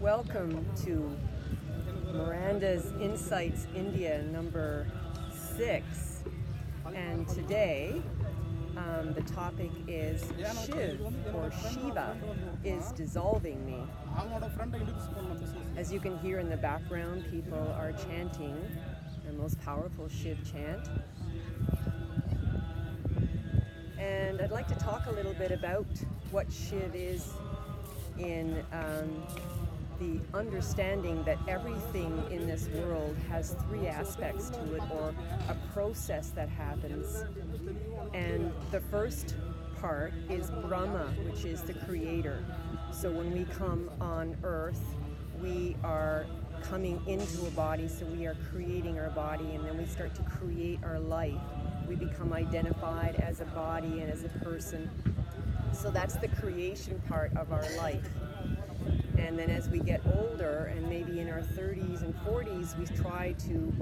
Welcome to Miranda's Insights India number 6. And today the topic is Shiv or Shiva is dissolving me. As you can hear in the background, people are chanting the most powerful Shiv chant. And I'd like to talk a little bit about what Shiv is in the understanding that everything in this world has 3 aspects to it, or a process that happens. And the first part is Brahma, which is the creator. So when we come on earth, we are coming into a body, so we are creating our body, and then we start to create our life. We become identified as a body and as a person. So that's the creation part of our life. And then as we get older, and maybe in our 30s and 40s, we try to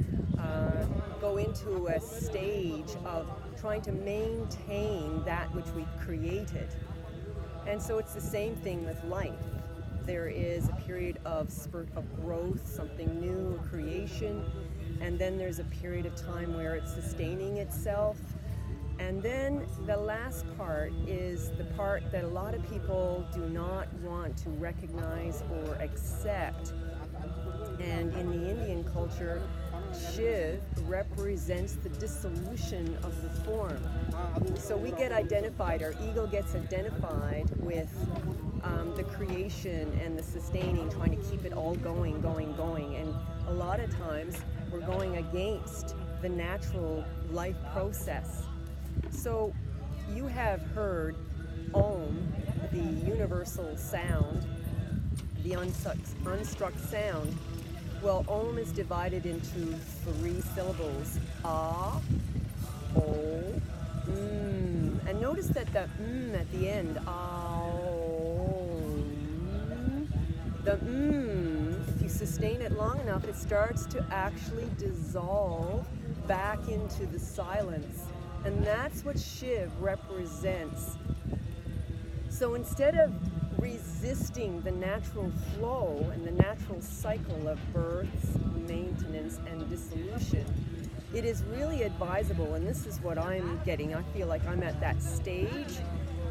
go into a stage of trying to maintain that which we've created. And so it's the same thing with life. There is a period of spurt of growth, something new, creation, and then there's a period of time where it's sustaining itself. And then the last part is the part that a lot of people do not want to recognize or accept. And in the Indian culture, Shiv represents the dissolution of the form. So we get identified, our ego gets identified with the creation and the sustaining, trying to keep it all going. And a lot of times we're going against the natural life process. So you have heard Om, the universal sound, the unstruck sound. Well, Om is divided into 3 syllables: Ah, O, And notice that the at the end, the if you sustain it long enough, it starts to actually dissolve back into the silence. And that's what Shiv represents. So instead of resisting the natural flow and the natural cycle of births, maintenance, and dissolution, it is really advisable, and this is what I'm getting. I feel like I'm at that stage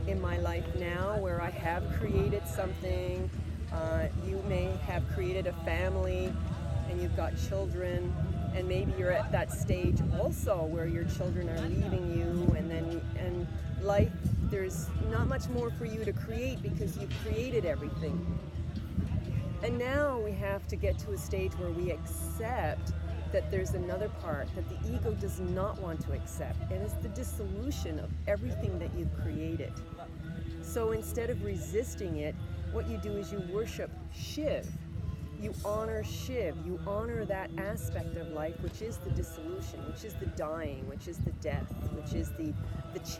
in my life now where I have created something. You may have created a family and you've got children, and maybe you're at that stage also where your children are leaving you, and life, there's not much more for you to create because you've created everything. And now we have to get to a stage where we accept that there's another part that the ego does not want to accept, and it's the dissolution of everything that you've created. So instead of resisting it, what you do is you worship Shiv. You honor Shiv, you honor that aspect of life, which is the dissolution, which is the dying, which is the death, which is the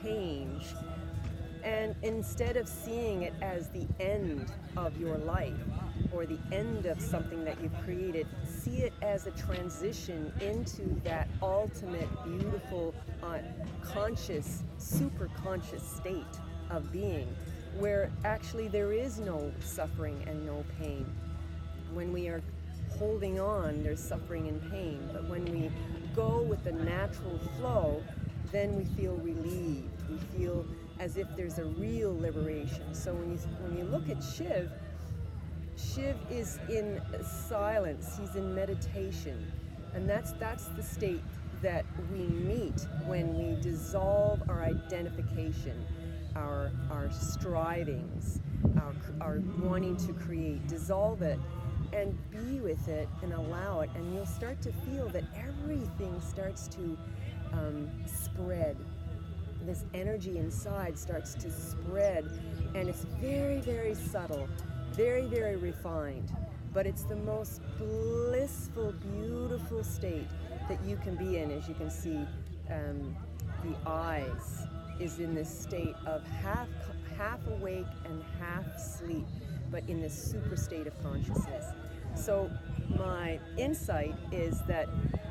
change. And instead of seeing it as the end of your life or the end of something that you've created, see it as a transition into that ultimate, beautiful, conscious, super conscious state of being, where actually there is no suffering and no pain. When we are holding on, there's suffering and pain. But when we go with the natural flow, then we feel relieved. We feel as if there's a real liberation. So when you look at Shiv, Shiv is in silence. He's in meditation. And that's the state that we meet when we dissolve our identification, our strivings, our wanting to create. Dissolve it and be with it and allow it, and you'll start to feel that everything starts to spread. This energy inside starts to spread, and it's very, very subtle, very, very refined, but it's the most blissful, beautiful state that you can be in. As you can see, the eyes is in this state of half awake and half sleep, but in this super state of consciousness. So my insight is that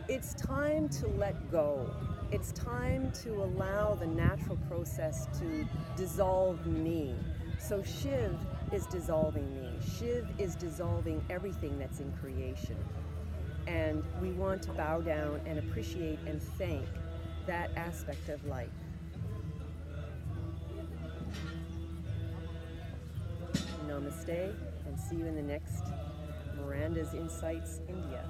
it's time to let go. It's time to allow the natural process to dissolve me. So Shiv is dissolving me. Shiv is dissolving everything that's in creation. And we want to bow down and appreciate and thank that aspect of life. Namaste, and see you in the next Miranda's Insights India.